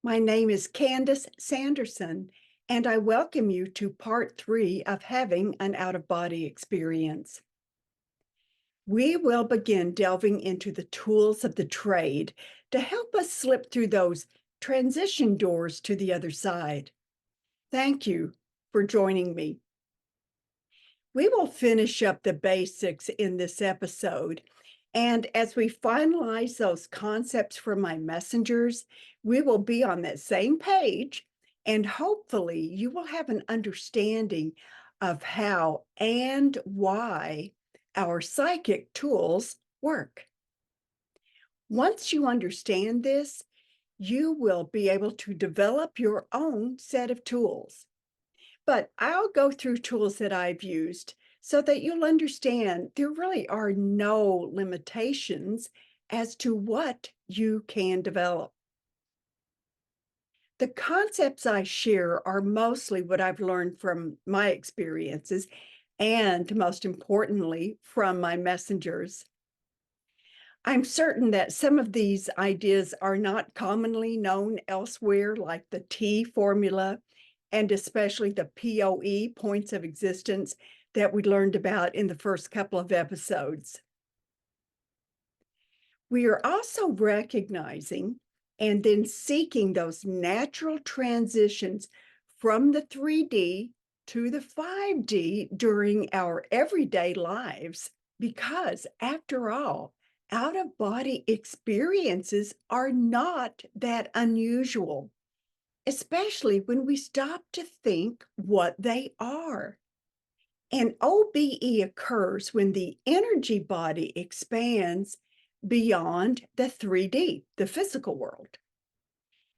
My name is Candace Sanderson, and I welcome you to part 3 of having an out-of-body experience. We will begin delving into the tools of the trade to help us slip through those transition doors to the other side. Thank you for joining me. We will finish up the basics in this episode. And as we finalize those concepts from my messengers, we will be on that same page. And hopefully, you will have an understanding of how and why our psychic tools work. Once you understand this, you will be able to develop your own set of tools. But I'll go through tools that I've used so that you'll understand there really are no limitations as to what you can develop. The concepts I share are mostly what I've learned from my experiences and, most importantly, from my messengers. I'm certain that some of these ideas are not commonly known elsewhere, like the T formula, and especially the POE, points of existence, that we learned about in the first couple of episodes. We are also recognizing and then seeking those natural transitions from the 3D to the 5D during our everyday lives, because after all, out-of-body experiences are not that unusual, especially when we stop to think what they are. And OBE occurs when the energy body expands beyond the 3D, the physical world.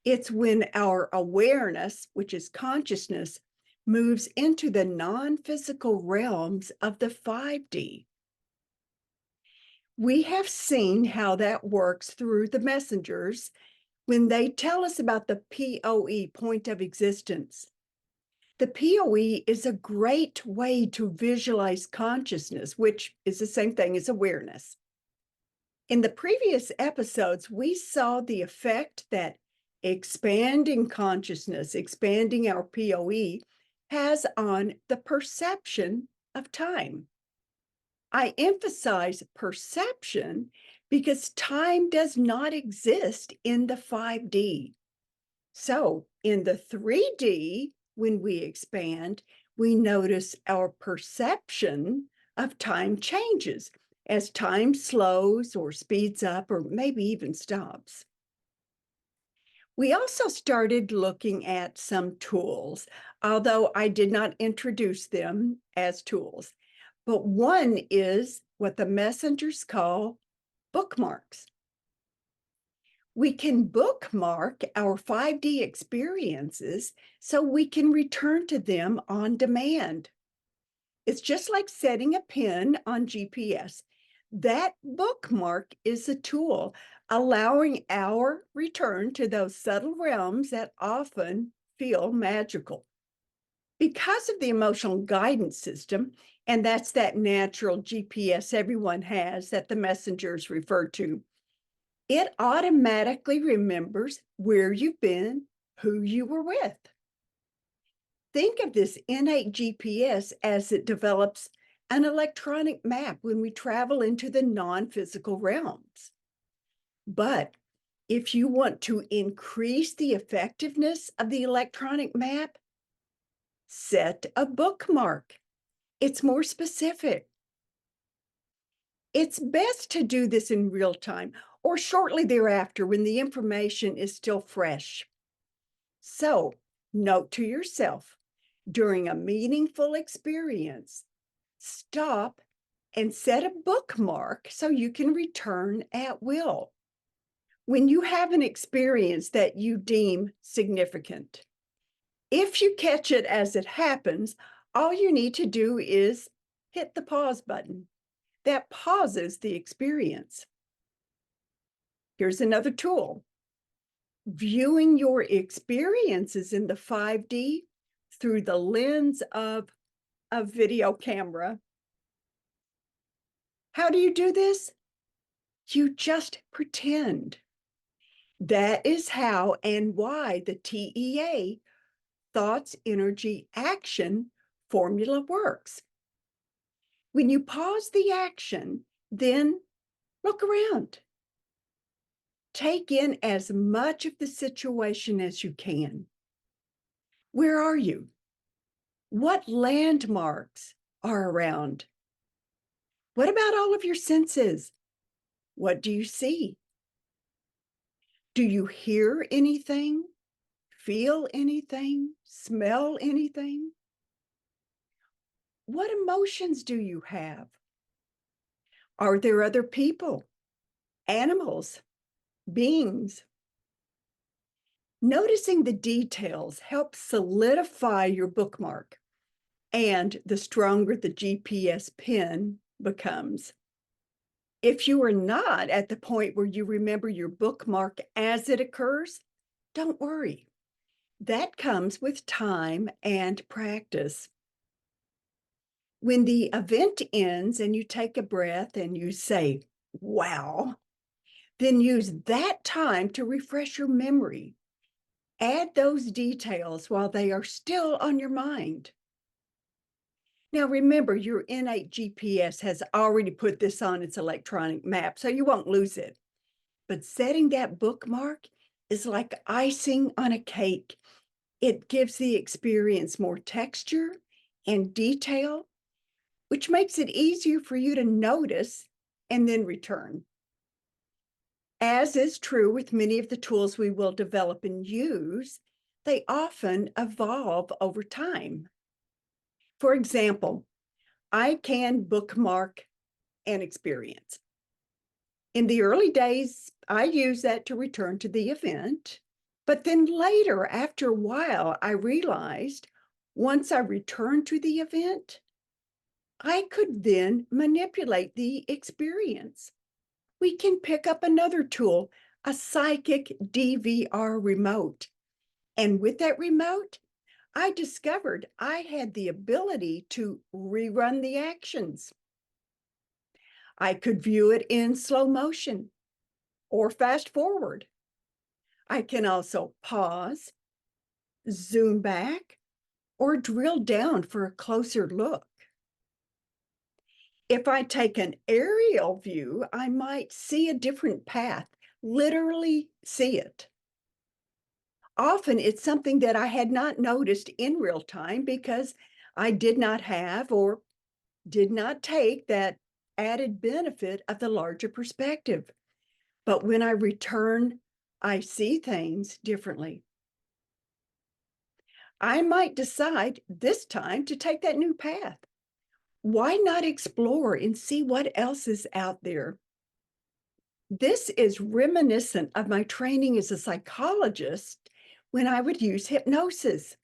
It's when our awareness, which is consciousness, moves into the non-physical realms of the 5D. We have seen how that works through the messengers when they tell us about the POE, point of existence. The POE is a great way to visualize consciousness, which is the same thing as awareness. In the previous episodes, we saw the effect that expanding consciousness, expanding our POE, has on the perception of time. I emphasize perception because time does not exist in the 5D. So in the 3D, when we expand, we notice our perception of time changes as time slows or speeds up or maybe even stops. We also started looking at some tools, although I did not introduce them as tools. But one is what the messengers call bookmarks. We can bookmark our 5D experiences so we can return to them on demand. It's just like setting a pin on GPS. That bookmark is a tool allowing our return to those subtle realms that often feel magical. Because of the emotional guidance system, and that's that natural GPS everyone has that the messengers refer to, it automatically remembers where you've been, who you were with. Think of this innate GPS as it develops an electronic map when we travel into the non-physical realms. But if you want to increase the effectiveness of the electronic map, set a bookmark. It's more specific. It's best to do this in real time or shortly thereafter when the information is still fresh. So, note to yourself, during a meaningful experience, stop and set a bookmark so you can return at will. When you have an experience that you deem significant, if you catch it as it happens, all you need to do is hit the pause button. That pauses the experience. Here's another tool. Viewing your experiences in the 5D through the lens of a video camera. How do you do this? You just pretend. That is how and why the TEA, Thoughts, Energy, Action formula works. When you pause the action, then look around. Take in as much of the situation as you can. Where are you? What landmarks are around? What about all of your senses? What do you see? Do you hear anything? Feel anything? Smell anything? What emotions do you have? Are there other people, animals, beings? Noticing the details helps solidify your bookmark, and the stronger the GPS pin becomes. If you are not at the point where you remember your bookmark as it occurs, don't worry. That comes with time and practice. When the event ends and you take a breath and you say, wow, then use that time to refresh your memory. Add those details while they are still on your mind. Now, remember, your innate GPS has already put this on its electronic map, so you won't lose it. But setting that bookmark is like icing on a cake. It gives the experience more texture and detail, which makes it easier for you to notice and then return. As is true with many of the tools we will develop and use, they often evolve over time. For example, I can bookmark an experience. In the early days, I used that to return to the event. But then later, after a while, I realized once I returned to the event, I could then manipulate the experience. We can pick up another tool, a psychic DVR remote. And with that remote, I discovered I had the ability to rerun the actions. I could view it in slow motion or fast forward. I can also pause, zoom back, or drill down for a closer look. If I take an aerial view, I might see a different path, literally see it. Often it's something that I had not noticed in real time because I did not have or did not take that added benefit of the larger perspective. But when I return, I see things differently. I might decide this time to take that new path. Why not explore and see what else is out there? This is reminiscent of my training as a psychologist when I would use hypnosis.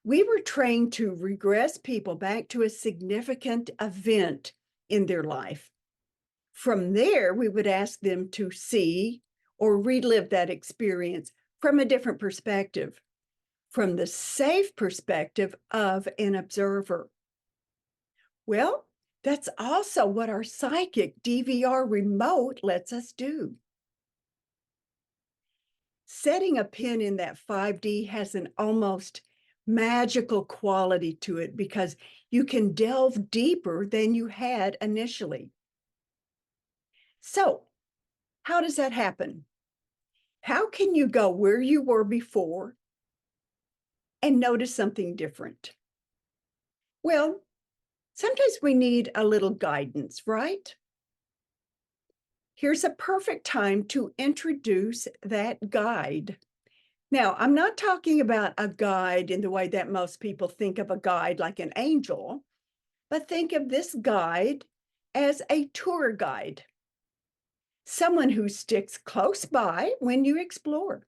We were trained to regress people back to a significant event in their life. From there, we would ask them to see or relive that experience from a different perspective, from the safe perspective of an observer. Well, that's also what our psychic DVR remote lets us do. Setting a pin in that 5D has an almost magical quality to it because you can delve deeper than you had initially. So, how does that happen? How can you go where you were before and notice something different? Well, sometimes we need a little guidance, right? Here's a perfect time to introduce that guide. Now, I'm not talking about a guide in the way that most people think of a guide like an angel, but think of this guide as a tour guide, someone who sticks close by when you explore.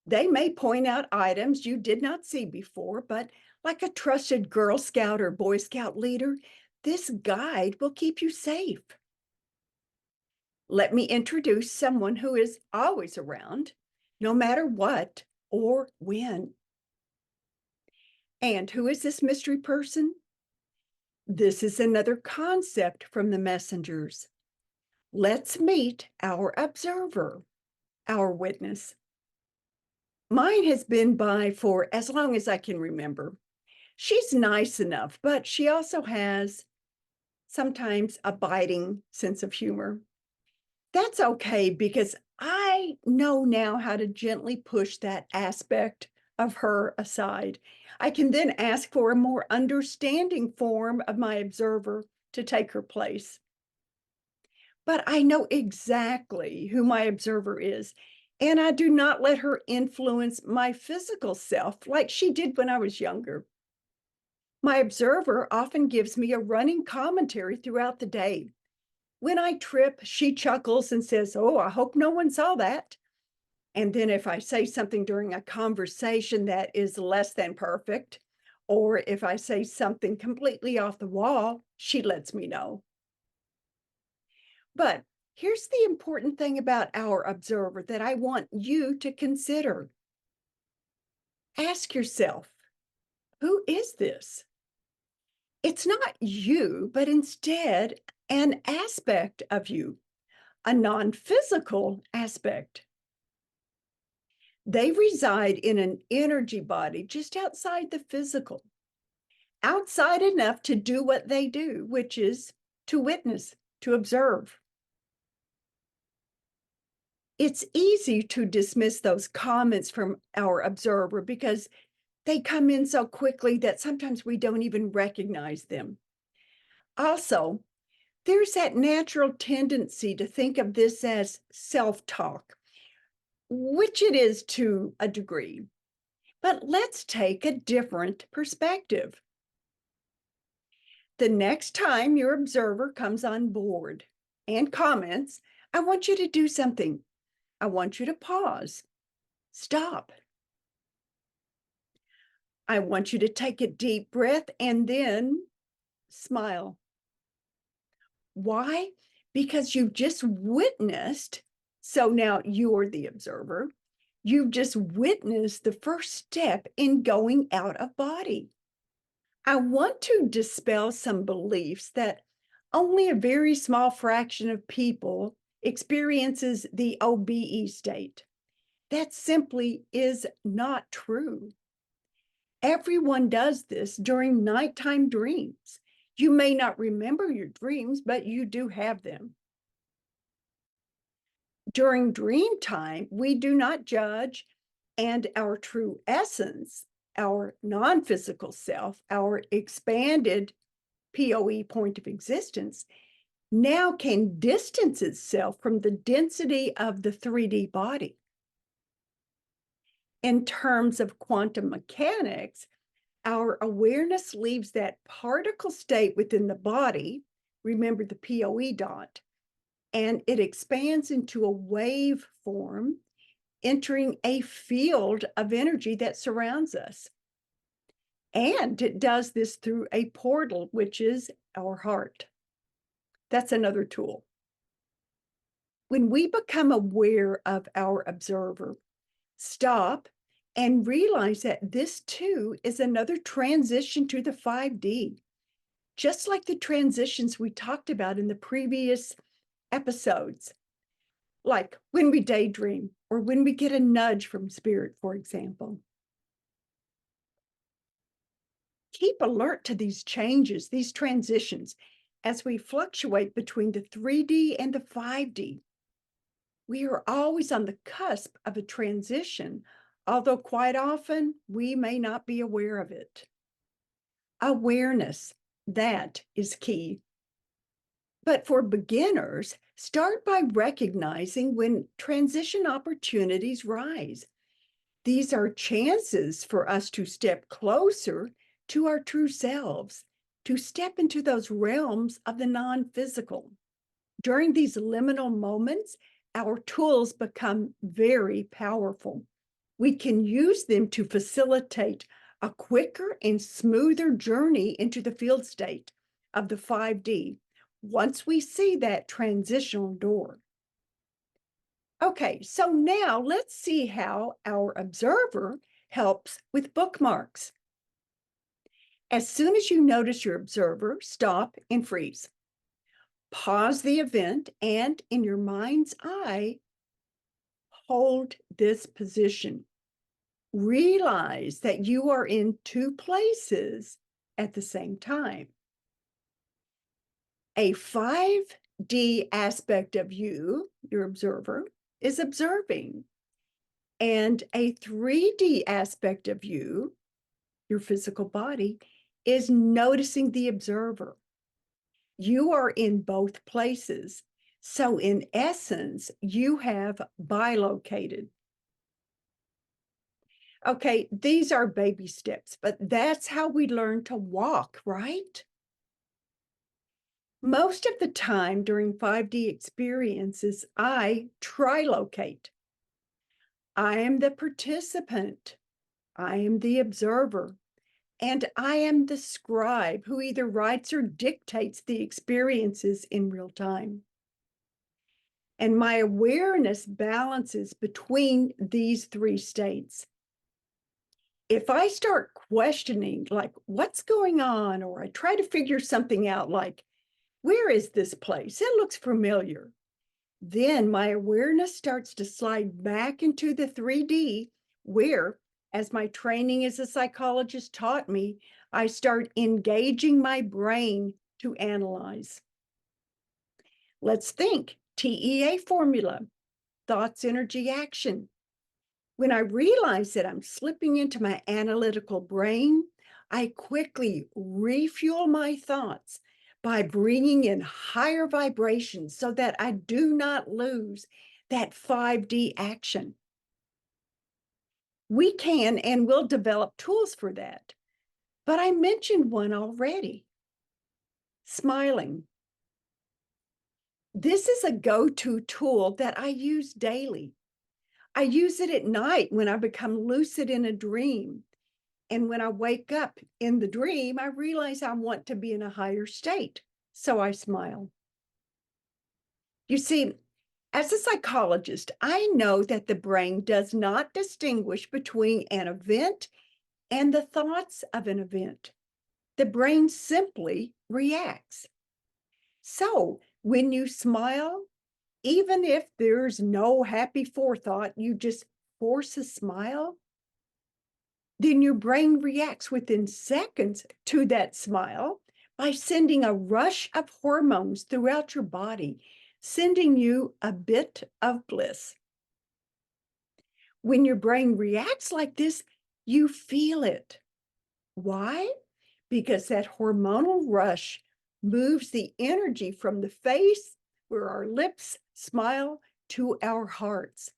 They may point out items you did not see before, but like a trusted Girl Scout or Boy Scout leader, this guide will keep you safe. Let me introduce someone who is always around, no matter what or when. And who is this mystery person? This is another concept from the messengers. Let's meet our observer. our witness. Mine has been by for as long as I can remember. She's nice enough, but she also has sometimes a biting sense of humor. That's okay because I know now how to gently push that aspect of her aside. I can then ask for a more understanding form of my observer to take her place. But I know exactly who my observer is, and I do not let her influence my physical self like she did when I was younger. My observer often gives me a running commentary throughout the day. When I trip, she chuckles and says, "Oh, I hope no one saw that." And then if I say something during a conversation that is less than perfect, or if I say something completely off the wall, she lets me know. But here's the important thing about our observer that I want you to consider. Ask yourself, who is this? It's not you, but instead an aspect of you, a non-physical aspect. They reside in an energy body just outside the physical, outside enough to do what they do, which is to witness, to observe. It's easy to dismiss those comments from our observer because they come in so quickly that sometimes we don't even recognize them. Also, there's that natural tendency to think of this as self-talk, which it is to a degree. But let's take a different perspective. The next time your observer comes on board and comments, I want you to do something. I want you to pause, stop. I want you to take a deep breath and then smile. Why? Because you've just witnessed, so now you're the observer, you've just witnessed the first step in going out of body. I want to dispel some beliefs that only a very small fraction of people experiences the OBE state. That simply is not true. Everyone does this during nighttime dreams. You may not remember your dreams, but you do have them. During dream time, we do not judge, and our true essence, our non-physical self, our expanded POE point of existence, now can distance itself from the density of the 3D body. In terms of quantum mechanics, our awareness leaves that particle state within the body, remember the POE dot, and it expands into a wave form, entering a field of energy that surrounds us. And it does this through a portal, which is our heart. That's another tool. When we become aware of our observer, stop and realize that this too is another transition to the 5D. Just like the transitions we talked about in the previous episodes, like when we daydream or when we get a nudge from spirit, for example. Keep alert to these changes, these transitions, as we fluctuate between the 3D and the 5D. We are always on the cusp of a transition, although quite often we may not be aware of it. Awareness, that is key. But for beginners, start by recognizing when transition opportunities rise. These are chances for us to step closer to our true selves, to step into those realms of the non-physical. During these liminal moments, our tools become very powerful. We can use them to facilitate a quicker and smoother journey into the field state of the 5D once we see that transitional door. Okay, so now let's see how our observer helps with bookmarks. As soon as you notice your observer, stop and freeze. Pause the event and in your mind's eye, hold this position. Realize that you are in two places at the same time. A 5D aspect of you, your observer, is observing. And a 3D aspect of you, your physical body, is noticing the observer. You are in both places. So in essence, you have bilocated. Okay, these are baby steps, but that's how we learn to walk, right? Most of the time during 5D experiences, I trilocate. I am the participant. I am the observer. And I am the scribe who either writes or dictates the experiences in real time. And my awareness balances between these three states. If I start questioning, like, what's going on? Or I try to figure something out, like, where is this place? It looks familiar. Then my awareness starts to slide back into the 3D, where, as my training as a psychologist taught me, I start engaging my brain to analyze. Let's think. TEA formula, thoughts, energy, action. When I realize that I'm slipping into my analytical brain, I quickly refuel my thoughts by bringing in higher vibrations so that I do not lose that 5D action. We can and will develop tools for that, but I mentioned one already: smiling. This is a go-to tool that I use daily. I use it at night when I become lucid in a dream. And when I wake up in the dream, I realize I want to be in a higher state. So I smile. You see, as a psychologist, I know that the brain does not distinguish between an event and the thoughts of an event. The brain simply reacts. So when you smile, even if there's no happy forethought, you just force a smile, then your brain reacts within seconds to that smile by sending a rush of hormones throughout your body, sending you a bit of bliss. When your brain reacts like this, you feel it. Why? Because that hormonal rush moves the energy from the face, where our lips smile, to our hearts.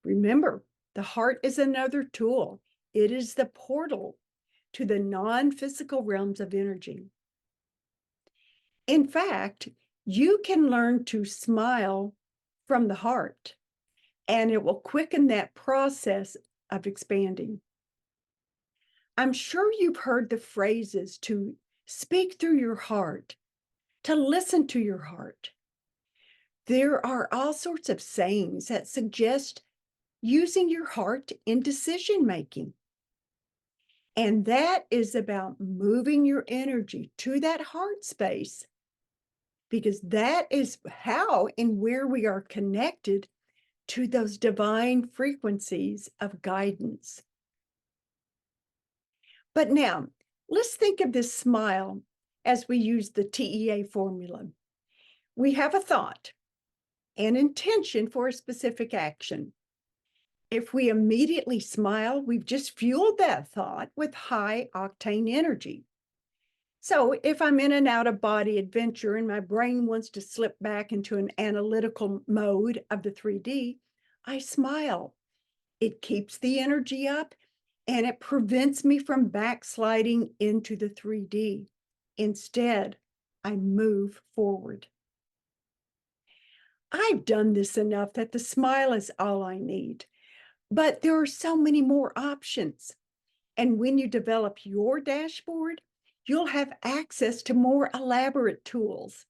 Remember, the heart is another tool. It is the portal to the non-physical realms of energy. In fact, you can learn to smile from the heart, and it will quicken that process of expanding. I'm sure you've heard the phrases to speak through your heart, to listen to your heart. There are all sorts of sayings that suggest using your heart in decision making. And that is about moving your energy to that heart space, because that is how and where we are connected to those divine frequencies of guidance. But now, let's think of this smile as we use the TEA formula. We have a thought, an intention for a specific action. If we immediately smile, we've just fueled that thought with high octane energy. So if I'm in an out-of-body adventure and my brain wants to slip back into an analytical mode of the 3D, I smile. It keeps the energy up and it prevents me from backsliding into the 3D. Instead, I move forward. I've done this enough that the smile is all I need. But there are so many more options. And when you develop your dashboard, you'll have access to more elaborate tools.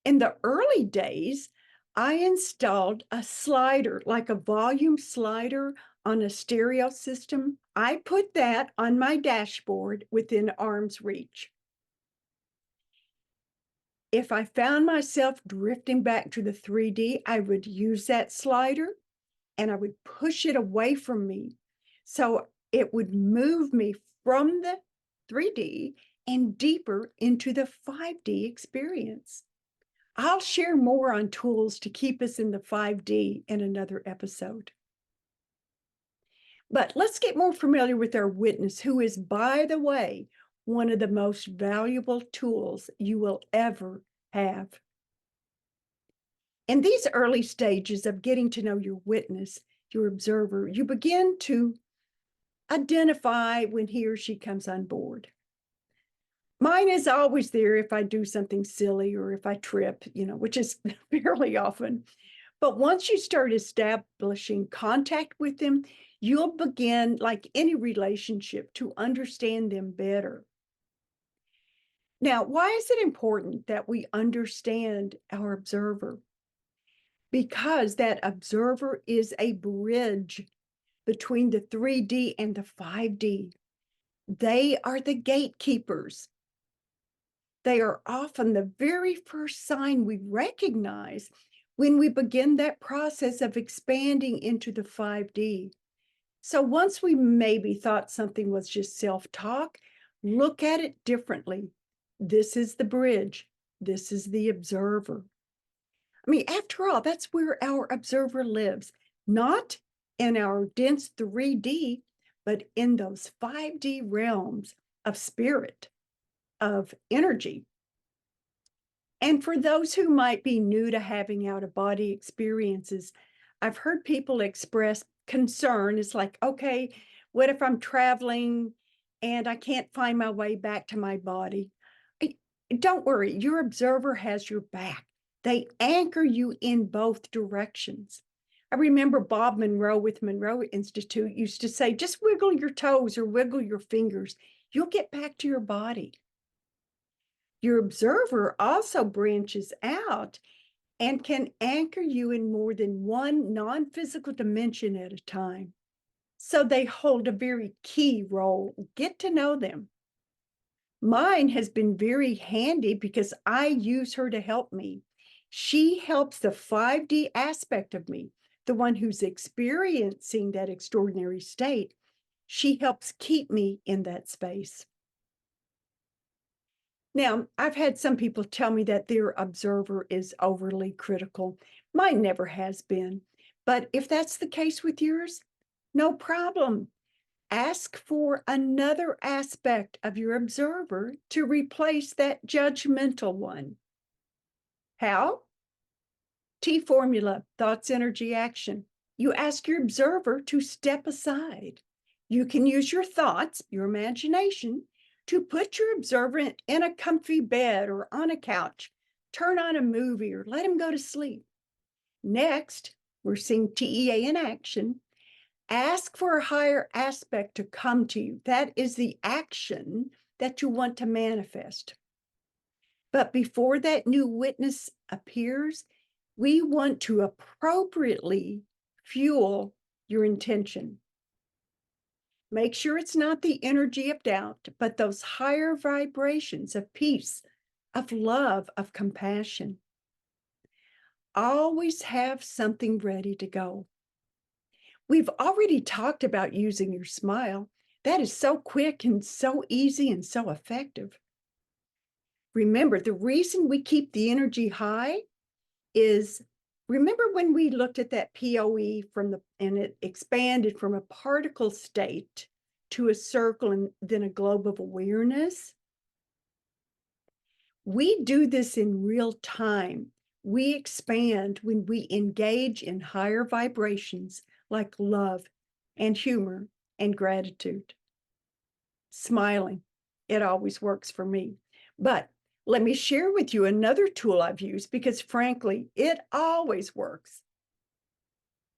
In the early days, I installed a slider, like a volume slider on a stereo system. I put that on my dashboard within arm's reach. If I found myself drifting back to the 3D, I would use that slider and I would push it away from me. So it would move me from the 3D and deeper into the 5D experience. I'll share more on tools to keep us in the 5D in another episode. But let's get more familiar with our witness, who is, by the way, one of the most valuable tools you will ever have. In these early stages of getting to know your witness, your observer, you begin to identify when he or she comes on board. Mine is always there if I do something silly or if I trip, which is fairly often. But once you start establishing contact with them, you'll begin, like any relationship, to understand them better. Now, why is it important that we understand our observer? Because that observer is a bridge between the 3D and the 5D. They are the gatekeepers. They are often the very first sign we recognize when we begin that process of expanding into the 5D. So once we maybe thought something was just self-talk, look at it differently. This is the bridge. This is the observer. I mean, after all, that's where our observer lives, not in our dense 3D, but in those 5D realms of spirit, of energy. And for those who might be new to having out-of-body experiences, I've heard people express concern. It's like, okay, what if I'm traveling and I can't find my way back to my body? Don't worry, your observer has your back. They anchor you in both directions. I remember Bob Monroe with Monroe Institute used to say, just wiggle your toes or wiggle your fingers. You'll get back to your body. Your observer also branches out and can anchor you in more than one non-physical dimension at a time. So they hold a very key role. Get to know them. Mine has been very handy because I use her to help me. She helps the 5D aspect of me, the one who's experiencing that extraordinary state. She helps keep me in that space. Now, I've had some people tell me that their observer is overly critical. Mine never has been. But if that's the case with yours, no problem. Ask for another aspect of your observer to replace that judgmental one. How? T formula, thoughts, energy, action. You ask your observer to step aside. You can use your thoughts, your imagination, to put your observer in a comfy bed or on a couch, turn on a movie or let him go to sleep. Next, we're seeing TEA in action. Ask for a higher aspect to come to you. That is the action that you want to manifest. But before that new witness appears, we want to appropriately fuel your intention. Make sure it's not the energy of doubt, but those higher vibrations of peace, of love, of compassion. Always have something ready to go. We've already talked about using your smile. That is so quick and so easy and so effective. Remember, the reason we keep the energy high is, remember when we looked at that POE and it expanded from a particle state to a circle and then a globe of awareness? We do this in real time. We expand when we engage in higher vibrations like love and humor and gratitude. Smiling, it always works for me. But let me share with you another tool I've used because frankly, it always works.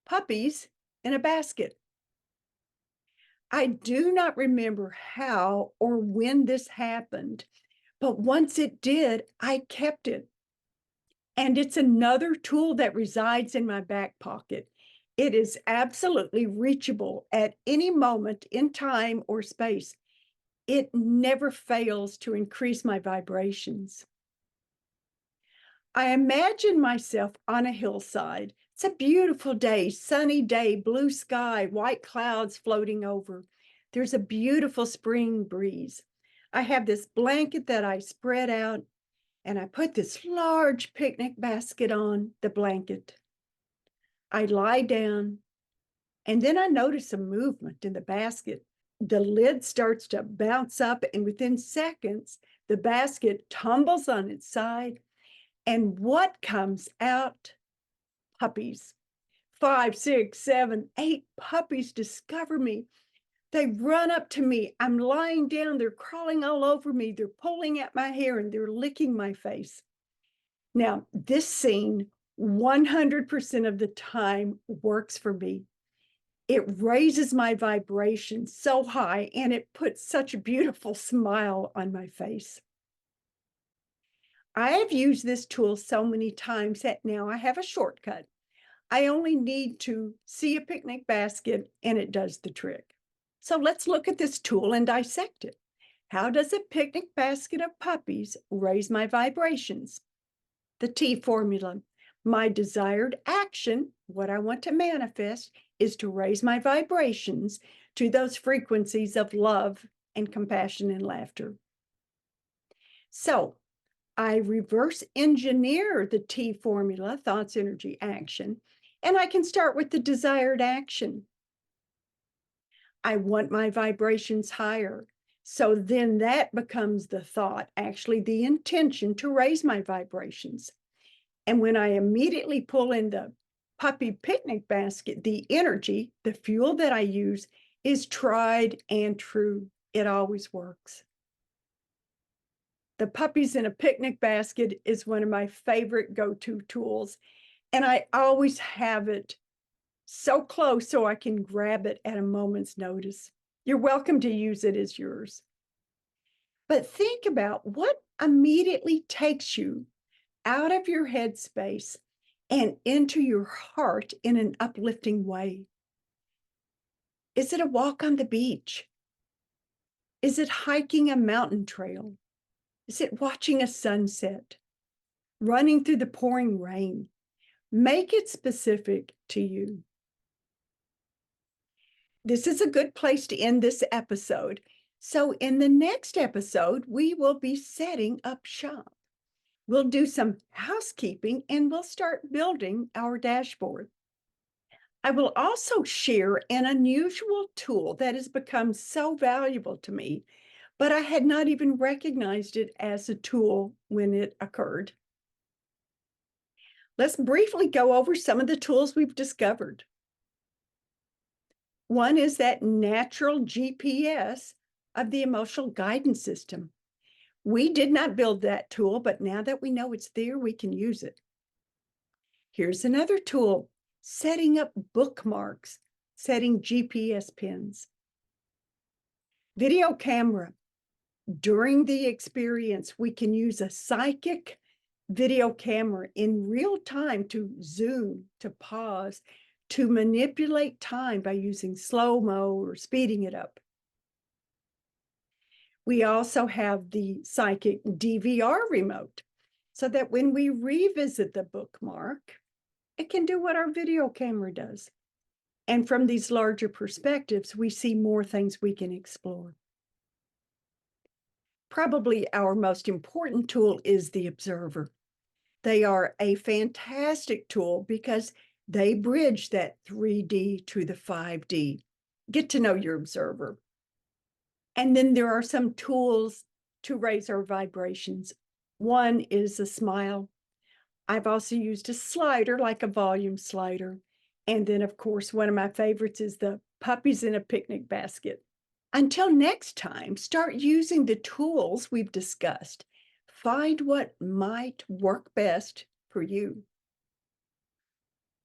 Puppies in a basket. I do not remember how or when this happened, but once it did, I kept it. And it's another tool that resides in my back pocket. It is absolutely reachable at any moment in time or space. It never fails to increase my vibrations. I imagine myself on a hillside. It's a beautiful day, sunny day, blue sky, white clouds floating over. There's a beautiful spring breeze. I have this blanket that I spread out, and I put this large picnic basket on the blanket. I lie down, and then I notice some movement in the basket. The lid starts to bounce up, and within seconds, the basket tumbles on its side. And what comes out? Puppies. 5, 6, 7, 8 puppies discover me. They run up to me. I'm lying down. They're crawling all over me. They're pulling at my hair and they're licking my face. Now, this scene 100% of the time works for me. It raises my vibration so high and it puts such a beautiful smile on my face. I have used this tool so many times that now I have a shortcut. I only need to see a picnic basket and it does the trick. So let's look at this tool and dissect it. How does a picnic basket of puppies raise my vibrations? The T formula. My desired action, what I want to manifest, is to raise my vibrations to those frequencies of love and compassion and laughter. So I reverse engineer the T formula, thoughts, energy, action, and I can start with the desired action. I want my vibrations higher. So then that becomes the thought, actually the intention to raise my vibrations. And when I immediately pull in the puppy picnic basket, the energy, the fuel that I use is tried and true. It always works. The puppies in a picnic basket is one of my favorite go-to tools. And I always have it so close so I can grab it at a moment's notice. You're welcome to use it as yours. But think about what immediately takes you out of your headspace and into your heart in an uplifting way. Is it a walk on the beach? Is it hiking a mountain trail? Is it watching a sunset? Running through the pouring rain? Make it specific to you. This is a good place to end this episode. So in the next episode, we will be setting up shop. We'll do some housekeeping and we'll start building our dashboard. I will also share an unusual tool that has become so valuable to me, but I had not even recognized it as a tool when it occurred. Let's briefly go over some of the tools we've discovered. One is that natural GPS of the emotional guidance system. We did not build that tool, but now that we know it's there, we can use it. Here's another tool, setting up bookmarks, setting GPS pins. Video camera. During the experience, we can use a psychic video camera in real time to zoom, to pause, to manipulate time by using slow-mo or speeding it up. We also have the psychic DVR remote so that when we revisit the bookmark, it can do what our video camera does. And from these larger perspectives, we see more things we can explore. Probably our most important tool is the observer. They are a fantastic tool because they bridge that 3D to the 5D. Get to know your observer. And then there are some tools to raise our vibrations. One is a smile. I've also used a slider, like a volume slider. And then, of course, one of my favorites is the puppies in a picnic basket. Until next time, start using the tools we've discussed. Find what might work best for you.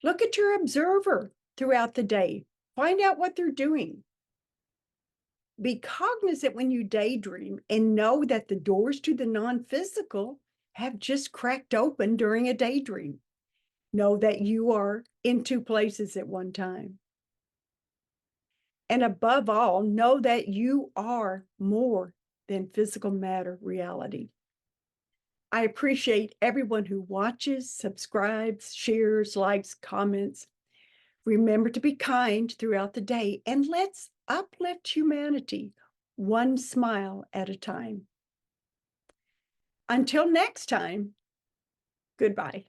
Look at your observer throughout the day. Find out what they're doing. Be cognizant when you daydream and know that the doors to the non-physical have just cracked open during a daydream. Know that you are in two places at one time. And above all, know that you are more than physical matter reality. I appreciate everyone who watches, subscribes, shares, likes, comments. Remember to be kind throughout the day, and let's uplift humanity one smile at a time. Until next time, goodbye.